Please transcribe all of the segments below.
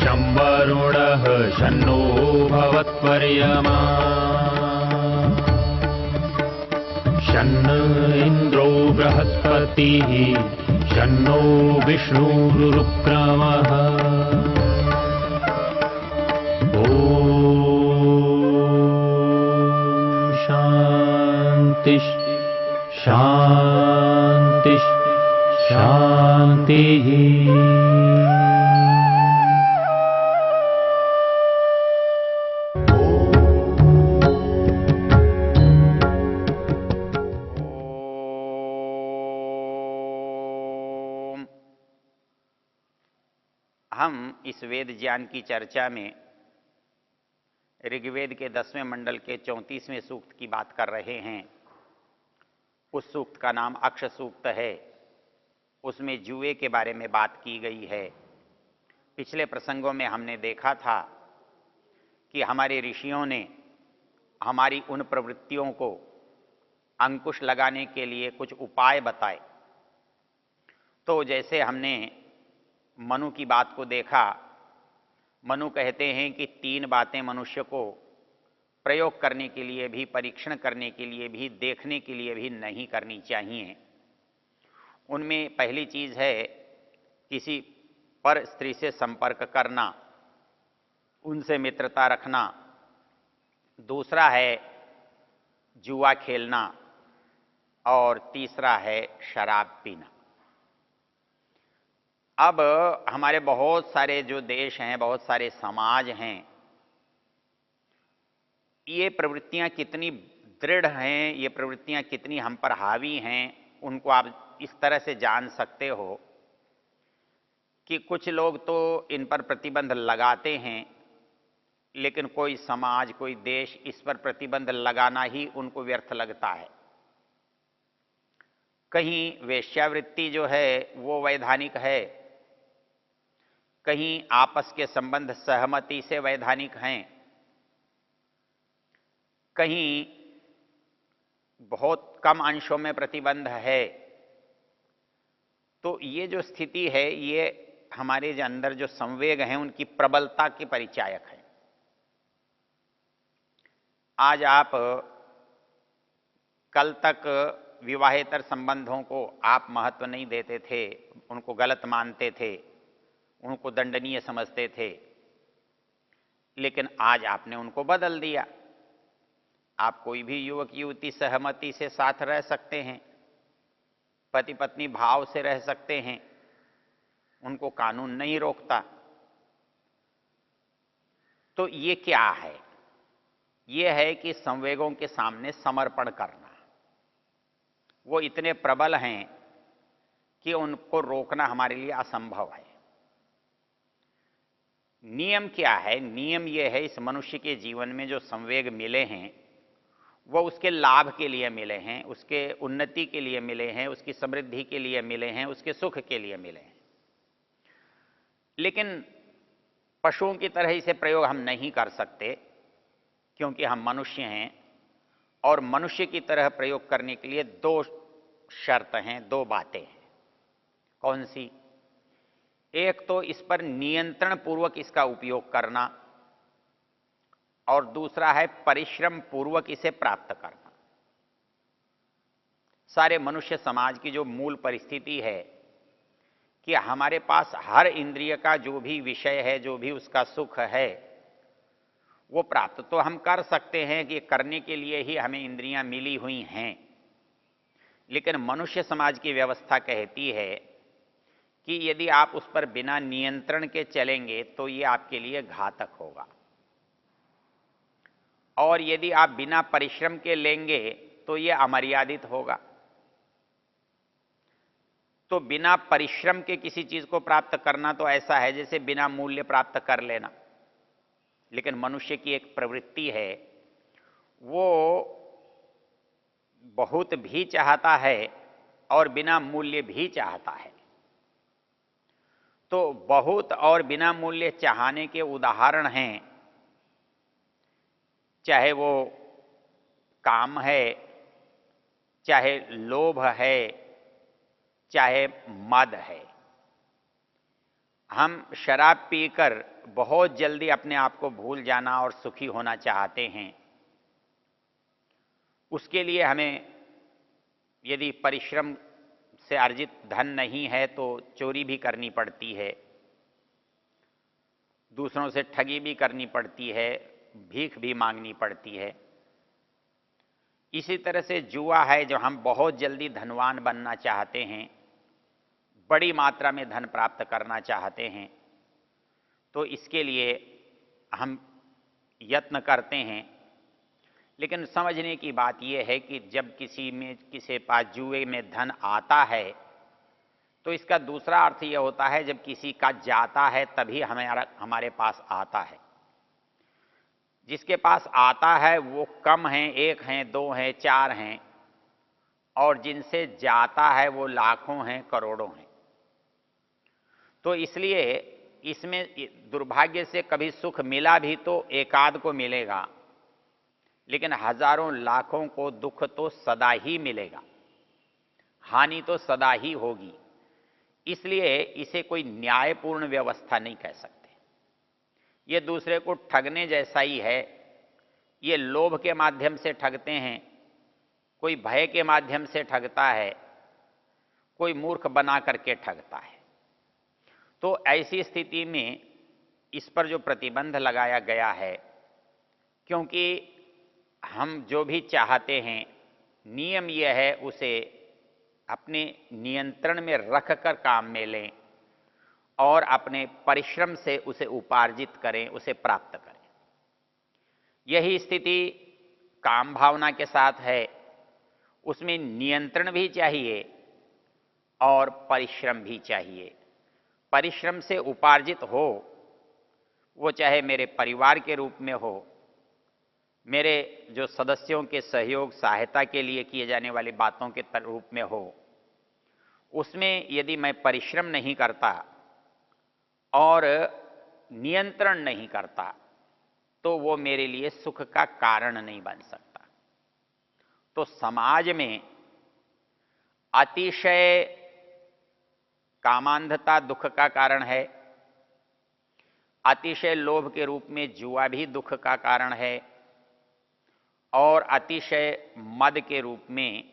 शं वरुणः शन्नो भवत्वर्यमा शन्न इन्द्रो बृहस्पतिः शन्नो विष्णुरुक्रमः ॐ शान्ति शान्ति शान्तिः। हम इस वेद ज्ञान की चर्चा में ऋग्वेद के 10वें मंडल के 34वें सूक्त की बात कर रहे हैं। उस सूक्त का नाम अक्ष सूक्त है। उसमें जुए के बारे में बात की गई है। पिछले प्रसंगों में हमने देखा था कि हमारे ऋषियों ने हमारी उन प्रवृत्तियों को अंकुश लगाने के लिए कुछ उपाय बताए। तो जैसे हमने मनु की बात को देखा, मनु कहते हैं कि 3 बातें मनुष्य को प्रयोग करने के लिए भी, परीक्षण करने के लिए भी, देखने के लिए भी नहीं करनी चाहिए। उनमें पहली चीज़ है किसी पर स्त्री से संपर्क करना, उनसे मित्रता रखना। दूसरा है जुआ खेलना और तीसरा है शराब पीना। अब हमारे बहुत सारे जो देश हैं, बहुत सारे समाज हैं, ये प्रवृत्तियां कितनी दृढ़ हैं, ये प्रवृत्तियां कितनी हम पर हावी हैं, उनको आप इस तरह से जान सकते हो कि कुछ लोग तो इन पर प्रतिबंध लगाते हैं, लेकिन कोई समाज, कोई देश इस पर प्रतिबंध लगाना ही उनको व्यर्थ लगता है। कहीं वेश्यावृत्ति जो है वो वैधानिक है, कहीं आपस के संबंध सहमति से वैधानिक हैं, कहीं बहुत कम अंशों में प्रतिबंध है। तो ये जो स्थिति है, ये हमारे जो अंदर जो संवेग हैं उनकी प्रबलता के परिचायक है। आज आप कल तक विवाहेतर संबंधों को आप महत्व नहीं देते थे, उनको गलत मानते थे, उनको दंडनीय समझते थे, लेकिन आज आपने उनको बदल दिया। आप कोई भी युवक युवती सहमति से साथ रह सकते हैं, पति पत्नी भाव से रह सकते हैं, उनको कानून नहीं रोकता। तो ये क्या है? ये है कि संवेगों के सामने समर्पण करना। वो इतने प्रबल हैं कि उनको रोकना हमारे लिए असंभव है। नियम क्या है? नियम ये है, इस मनुष्य के जीवन में जो संवेग मिले हैं वो उसके लाभ के लिए मिले हैं, उसके उन्नति के लिए मिले हैं, उसकी समृद्धि के लिए मिले हैं, उसके सुख के लिए मिले हैं। लेकिन पशुओं की तरह इसे प्रयोग हम नहीं कर सकते, क्योंकि हम मनुष्य हैं। और मनुष्य की तरह प्रयोग करने के लिए 2 शर्त हैं, 2 बातें हैं। कौन सी? एक तो इस पर नियंत्रण पूर्वक इसका उपयोग करना, और दूसरा है परिश्रम पूर्वक इसे प्राप्त करना। सारे मनुष्य समाज की जो मूल परिस्थिति है कि हमारे पास हर इंद्रिय का जो भी विषय है, जो भी उसका सुख है, वो प्राप्त तो हम कर सकते हैं कि करने के लिए ही हमें इंद्रियां मिली हुई हैं। लेकिन मनुष्य समाज की व्यवस्था कहती है कि यदि आप उस पर बिना नियंत्रण के चलेंगे तो ये आपके लिए घातक होगा, और यदि आप बिना परिश्रम के लेंगे तो ये अमर्यादित होगा। तो बिना परिश्रम के किसी चीज को प्राप्त करना तो ऐसा है जैसे बिना मूल्य प्राप्त कर लेना। लेकिन मनुष्य की एक प्रवृत्ति है, वो बहुत भी चाहता है और बिना मूल्य भी चाहता है। तो बहुत और बिना मूल्य चाहने के उदाहरण हैं, चाहे वो काम है, चाहे लोभ है, चाहे मद है। हम शराब पीकर बहुत जल्दी अपने आप को भूल जाना और सुखी होना चाहते हैं, उसके लिए हमें यदि परिश्रम से अर्जित धन नहीं है तो चोरी भी करनी पड़ती है, दूसरों से ठगी भी करनी पड़ती है, भीख भी मांगनी पड़ती है। इसी तरह से जुआ है, जो हम बहुत जल्दी धनवान बनना चाहते हैं, बड़ी मात्रा में धन प्राप्त करना चाहते हैं, तो इसके लिए हम यत्न करते हैं। लेकिन समझने की बात यह है कि जब किसी पास जुए में धन आता है तो इसका दूसरा अर्थ यह होता है जब किसी का जाता है तभी हमारे पास आता है। जिसके पास आता है वो कम हैं, एक हैं, दो हैं, चार हैं, और जिनसे जाता है वो लाखों हैं, करोड़ों हैं। तो इसलिए इसमें दुर्भाग्य से कभी सुख मिला भी तो एकाध को मिलेगा, लेकिन हजारों लाखों को दुख तो सदा ही मिलेगा, हानि तो सदा ही होगी। इसलिए इसे कोई न्यायपूर्ण व्यवस्था नहीं कह सकते। ये दूसरे को ठगने जैसा ही है। ये लोभ के माध्यम से ठगते हैं, कोई भय के माध्यम से ठगता है, कोई मूर्ख बना करके ठगता है। तो ऐसी स्थिति में इस पर जो प्रतिबंध लगाया गया है, क्योंकि हम जो भी चाहते हैं नियम यह है उसे अपने नियंत्रण में रखकर काम में लें और अपने परिश्रम से उसे उपार्जित करें, उसे प्राप्त करें। यही स्थिति काम भावना के साथ है। उसमें नियंत्रण भी चाहिए और परिश्रम भी चाहिए। परिश्रम से उपार्जित हो, वो चाहे मेरे परिवार के रूप में हो, मेरे जो सदस्यों के सहयोग सहायता के लिए किए जाने वाली बातों के रूप में हो, उसमें यदि मैं परिश्रम नहीं करता और नियंत्रण नहीं करता तो वो मेरे लिए सुख का कारण नहीं बन सकता। तो समाज में अतिशय कामांधता दुख का कारण है, अतिशय लोभ के रूप में जुआ भी दुख का कारण है, और अतिशय मद के रूप में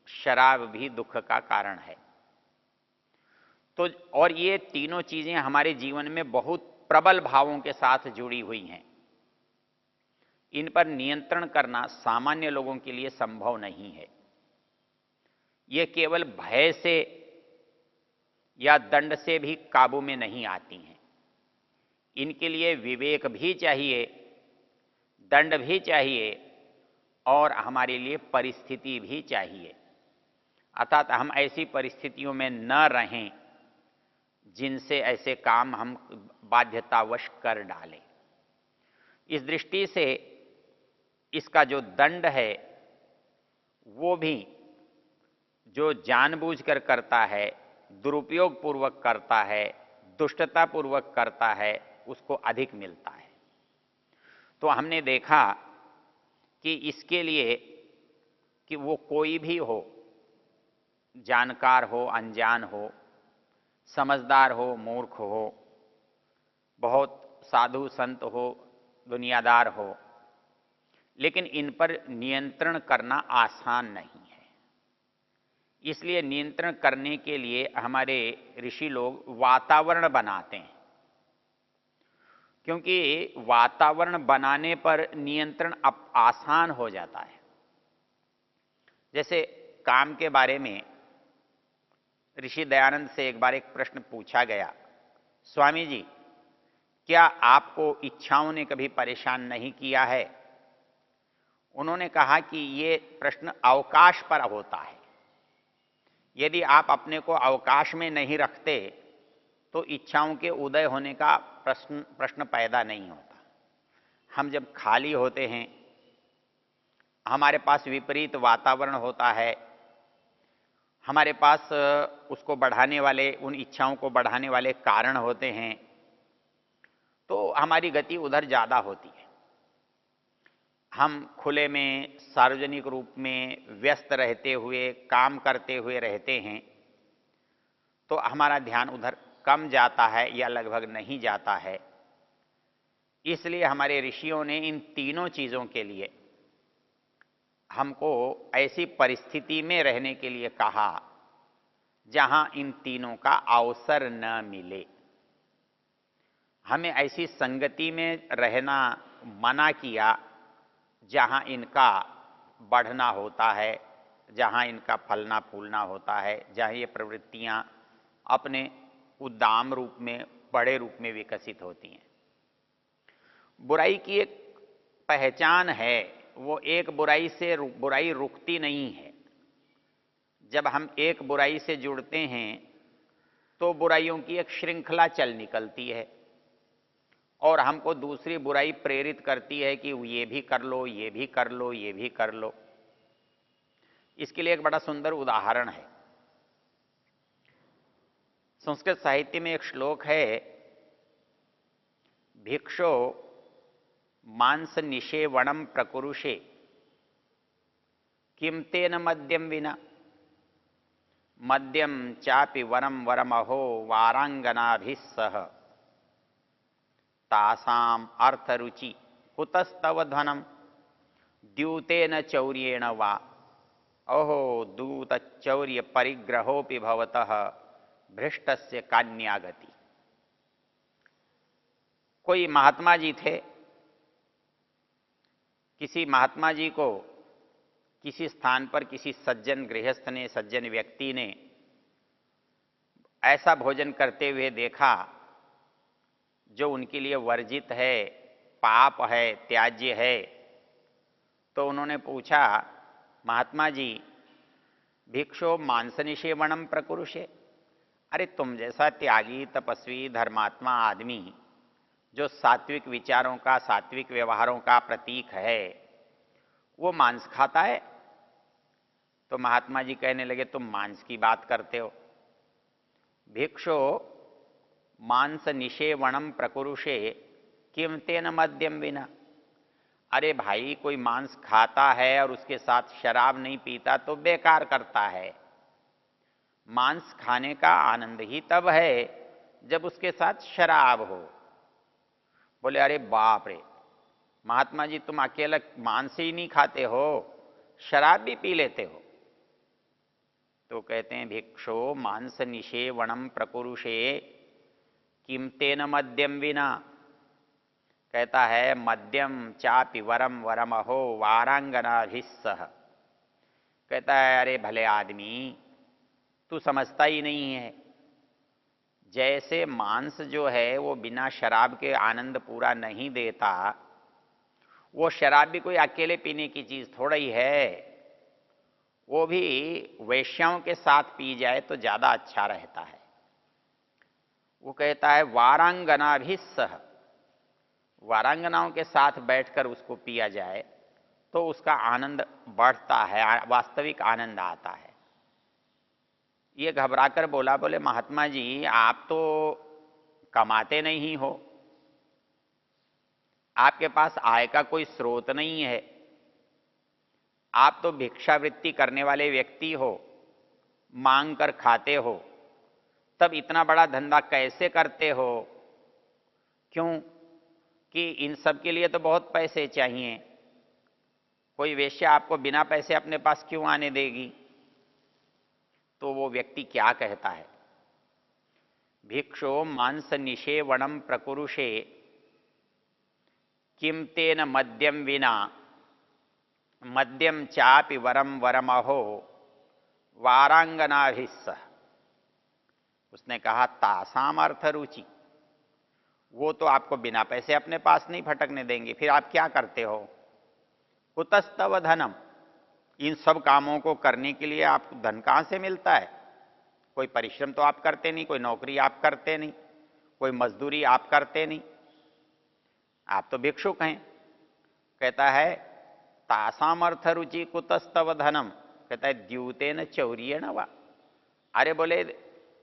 शराब भी दुख का कारण है। तो और ये तीनों चीजें हमारे जीवन में बहुत प्रबल भावों के साथ जुड़ी हुई हैं। इन पर नियंत्रण करना सामान्य लोगों के लिए संभव नहीं है। ये केवल भय से या दंड से भी काबू में नहीं आती हैं। इनके लिए विवेक भी चाहिए, दंड भी चाहिए, और हमारे लिए परिस्थिति भी चाहिए। अर्थात हम ऐसी परिस्थितियों में न रहें जिनसे ऐसे काम हम बाध्यतावश कर डालें। इस दृष्टि से इसका जो दंड है वो भी जो जानबूझकर करता है, दुरुपयोग पूर्वक करता है, दुष्टता पूर्वक करता है, उसको अधिक मिलता है। तो हमने देखा कि इसके लिए कि वो कोई भी हो, जानकार हो, अनजान हो, समझदार हो, मूर्ख हो, बहुत साधु संत हो, दुनियादार हो, लेकिन इन पर नियंत्रण करना आसान नहीं है। इसलिए नियंत्रण करने के लिए हमारे ऋषि लोग वातावरण बनाते हैं, क्योंकि वातावरण बनाने पर नियंत्रण अब आसान हो जाता है। जैसे काम के बारे में ऋषि दयानंद से एक बार एक प्रश्न पूछा गया, स्वामी जी, क्या आपको इच्छाओं ने कभी परेशान नहीं किया है? उन्होंने कहा कि ये प्रश्न अवकाश पर होता है। यदि आप अपने को अवकाश में नहीं रखते तो इच्छाओं के उदय होने का प्रश्न पैदा नहीं होता। हम जब खाली होते हैं, हमारे पास विपरीत वातावरण होता है, हमारे पास उसको बढ़ाने वाले, उन इच्छाओं को बढ़ाने वाले कारण होते हैं, तो हमारी गति उधर ज़्यादा होती है। हम खुले में, सार्वजनिक रूप में व्यस्त रहते हुए, काम करते हुए रहते हैं, तो हमारा ध्यान उधर कम जाता है या लगभग नहीं जाता है। इसलिए हमारे ऋषियों ने इन तीनों चीज़ों के लिए हमको ऐसी परिस्थिति में रहने के लिए कहा जहां इन तीनों का अवसर न मिले। हमें ऐसी संगति में रहना मना किया जहां इनका बढ़ना होता है, जहां इनका फलना फूलना होता है, जहां ये प्रवृत्तियां अपने उद्दाम रूप में, बड़े रूप में विकसित होती हैं। बुराई की एक पहचान है, वो एक बुराई से बुराई रुकती नहीं है। जब हम एक बुराई से जुड़ते हैं तो बुराइयों की एक श्रृंखला चल निकलती है और हमको दूसरी बुराई प्रेरित करती है कि ये भी कर लो, ये भी कर लो, ये भी कर लो। इसके लिए एक बड़ा सुंदर उदाहरण है। संस्कृत साहित्य में एक श्लोक है, भिक्षो मांस निषेवणम प्रकुरुषे किम तेन मद्यम विना, मद्यम चापि वरम वरमहो वारांगनाभिस्सह, तासाम अर्थरुचि कुतस्तव धनम द्यूतेन चौर्येण वा, अहो दूत चौर्य परिग्रहोपि भवतः भ्रष्टस्य कान्यागति। कोई महात्मा जी थे, किसी महात्मा जी को किसी स्थान पर किसी सज्जन गृहस्थ ने, सज्जन व्यक्ति ने ऐसा भोजन करते हुए देखा जो उनके लिए वर्जित है, पाप है, त्याज्य है। तो उन्होंने पूछा, महात्मा जी भिक्षो मांस निषेवणम प्रकुरुषे, अरे तुम जैसा त्यागी, तपस्वी, धर्मात्मा आदमी जो सात्विक विचारों का, सात्विक व्यवहारों का प्रतीक है, वो मांस खाता है? तो महात्मा जी कहने लगे, तुम मांस की बात करते हो। भिक्षो मांस निषेवणम प्रकुरुषे किम तेन मद्यम विना, अरे भाई कोई मांस खाता है और उसके साथ शराब नहीं पीता तो बेकार करता है। मांस खाने का आनंद ही तब है जब उसके साथ शराब हो। बोले, अरे बाप रे महात्मा जी, तुम अकेला मांस ही नहीं खाते हो, शराब भी पी लेते हो। तो कहते हैं, भिक्षो मांस निषेवणम प्रकुरुषे किम तेन मद्यम विना, कहता है मद्यम चापि वरम वरमहो वारांगनाभिस्सह। कहता है, अरे भले आदमी तू समझता ही नहीं है, जैसे मांस जो है वो बिना शराब के आनंद पूरा नहीं देता, वो शराब भी कोई अकेले पीने की चीज थोड़ा ही है, वो भी वेश्याओं के साथ पी जाए तो ज्यादा अच्छा रहता है। वो कहता है वारांगनाभिस्सह, वारांगनाओं के साथ बैठकर उसको पिया जाए तो उसका आनंद बढ़ता है, वास्तविक आनंद आता है। ये घबराकर बोला, बोले महात्मा जी आप तो कमाते नहीं हो, आपके पास आय का कोई स्रोत नहीं है, आप तो भिक्षावृत्ति करने वाले व्यक्ति हो, मांग कर खाते हो, तब इतना बड़ा धंधा कैसे करते हो? क्यों कि इन सब के लिए तो बहुत पैसे चाहिए, कोई वेश्या आपको बिना पैसे अपने पास क्यों आने देगी? तो वो व्यक्ति क्या कहता है, भिक्षो मांस निषेवणम प्रकुरुषे किम तेन मद्यम विना, मद्यम चापि वरम वरमहो वारांगनाभिस्सह। उसने कहा, तासाम अर्थ रुचि, वो तो आपको बिना पैसे अपने पास नहीं फटकने देंगे, फिर आप क्या करते हो? कुतस्तव धनम, इन सब कामों को करने के लिए आपको धन कहां से मिलता है? कोई परिश्रम तो आप करते नहीं, कोई नौकरी आप करते नहीं, कोई मजदूरी आप करते नहीं, आप तो भिक्षुक हैं। कहता है तासाम अर्थ रुचि कुतस्तव धनम, कहता है द्यूतेन चौर्येण वा, अरे बोले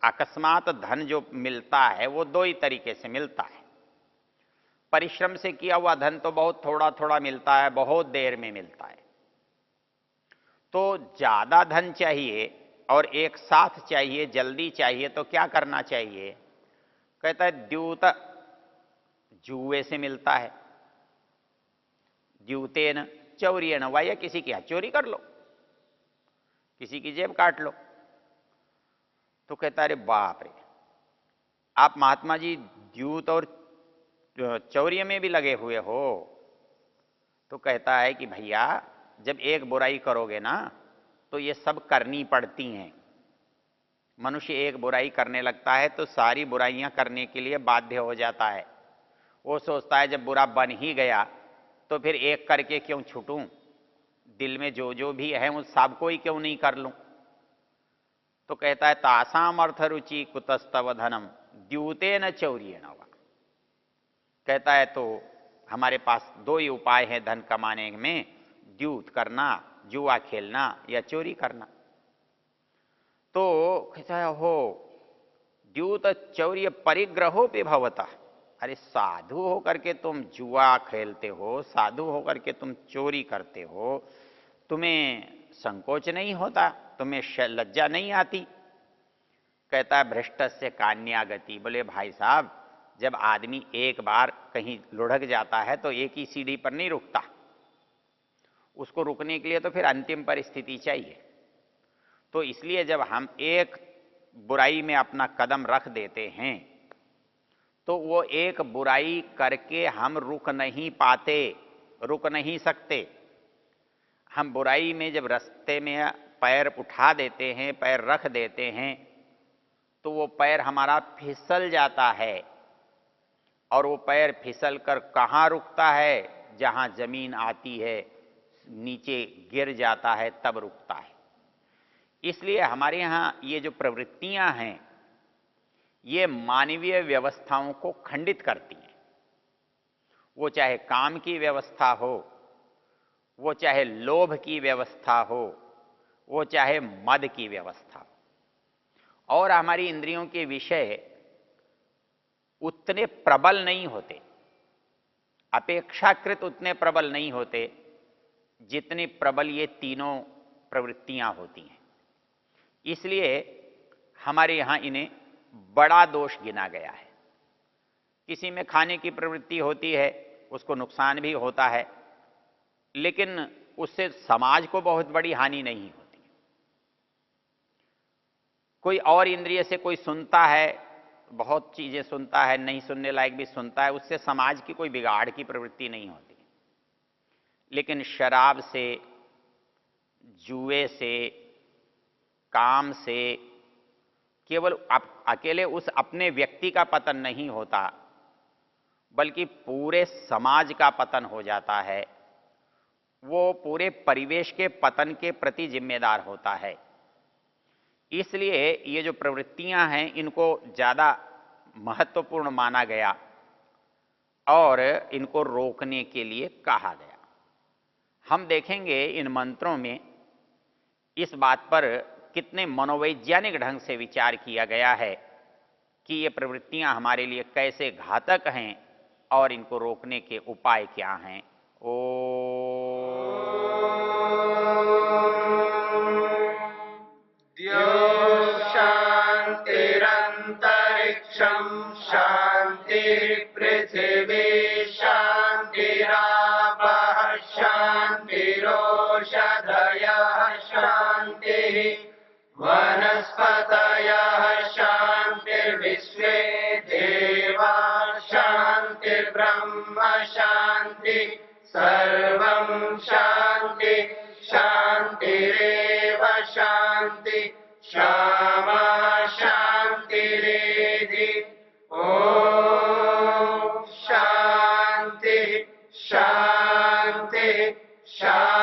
अकस्मात धन जो मिलता है वो दो ही तरीके से मिलता है। परिश्रम से किया हुआ धन तो बहुत थोड़ा थोड़ा मिलता है, बहुत देर में मिलता है। तो ज्यादा धन चाहिए और एक साथ चाहिए, जल्दी चाहिए, तो क्या करना चाहिए? कहता है द्यूत, जुए से मिलता है। द्यूतेन चौर्येण वा, या किसी की चोरी कर लो, किसी की जेब काट लो। तो कहता अरे बाप रे, आप महात्मा जी द्यूत और चौर्य में भी लगे हुए हो। तो कहता है कि भैया जब एक बुराई करोगे ना तो ये सब करनी पड़ती हैं। मनुष्य एक बुराई करने लगता है तो सारी बुराइयां करने के लिए बाध्य हो जाता है। वो सोचता है जब बुरा बन ही गया तो फिर एक करके क्यों छूटूं, दिल में जो जो भी है उस सबको ही क्यों नहीं कर लूं। तो कहता है तासाम अर्थ रुचि कुतस्तव धनम द्यूते न चौर्येण वा। कहता है तो हमारे पास दो ही उपाय हैं धन कमाने में, द्यूत करना, जुआ खेलना, या चोरी करना। तो कहता है हो द्यूत चौर्य परिग्रहो पे भवता। अरे साधु होकर के तुम जुआ खेलते हो, साधु होकर के तुम चोरी करते हो, तुम्हें संकोच नहीं होता, तुम्हें लज्जा नहीं आती। कहता है भ्रष्टस्य कान्यागति। बोले भाई साहब जब आदमी एक बार कहीं लुढ़क जाता है तो एक ही सीढ़ी पर नहीं रुकता, उसको रुकने के लिए तो फिर अंतिम परिस्थिति चाहिए। तो इसलिए जब हम एक बुराई में अपना कदम रख देते हैं तो वो एक बुराई करके हम रुक नहीं पाते, रुक नहीं सकते। हम बुराई में जब रास्ते में पैर उठा देते हैं, पैर रख देते हैं, तो वो पैर हमारा फिसल जाता है। और वो पैर फिसल कर कहाँ रुकता है, जहाँ जमीन आती है नीचे गिर जाता है तब रुकता है। इसलिए हमारे यहाँ ये जो प्रवृत्तियां हैं ये मानवीय व्यवस्थाओं को खंडित करती हैं। वो चाहे काम की व्यवस्था हो, वो चाहे लोभ की व्यवस्था हो, वो चाहे मद की व्यवस्था हो। और हमारी इंद्रियों के विषय उतने प्रबल नहीं होते, अपेक्षाकृत उतने प्रबल नहीं होते जितनी प्रबल ये तीनों प्रवृत्तियां होती हैं। इसलिए हमारे यहां इन्हें बड़ा दोष गिना गया है। किसी में खाने की प्रवृत्ति होती है, उसको नुकसान भी होता है, लेकिन उससे समाज को बहुत बड़ी हानि नहीं होती। कोई और इंद्रिय से कोई सुनता है, बहुत चीजें सुनता है, नहीं सुनने लायक भी सुनता है, उससे समाज की कोई बिगाड़ की प्रवृत्ति नहीं होती। लेकिन शराब से, जुए से, काम से केवल अकेले उस अपने व्यक्ति का पतन नहीं होता, बल्कि पूरे समाज का पतन हो जाता है। वो पूरे परिवेश के पतन के प्रति जिम्मेदार होता है। इसलिए ये जो प्रवृत्तियां हैं इनको ज़्यादा महत्वपूर्ण माना गया और इनको रोकने के लिए कहा गया। हम देखेंगे इन मंत्रों में इस बात पर कितने मनोवैज्ञानिक ढंग से विचार किया गया है कि ये प्रवृत्तियां हमारे लिए कैसे घातक हैं और इनको रोकने के उपाय क्या हैं। शांतिरंतरिक्षं शांति पृथिवी शांतिरापः शांतिरोषधयः शांतिः वनस्पतयः शांतिर्विश्वे देवा शांतिर्ब्रह्म शांति सर्वं शांति शांतिरेव शांति क्षमा शांतिरेधि। ओम शांति शांति शांति।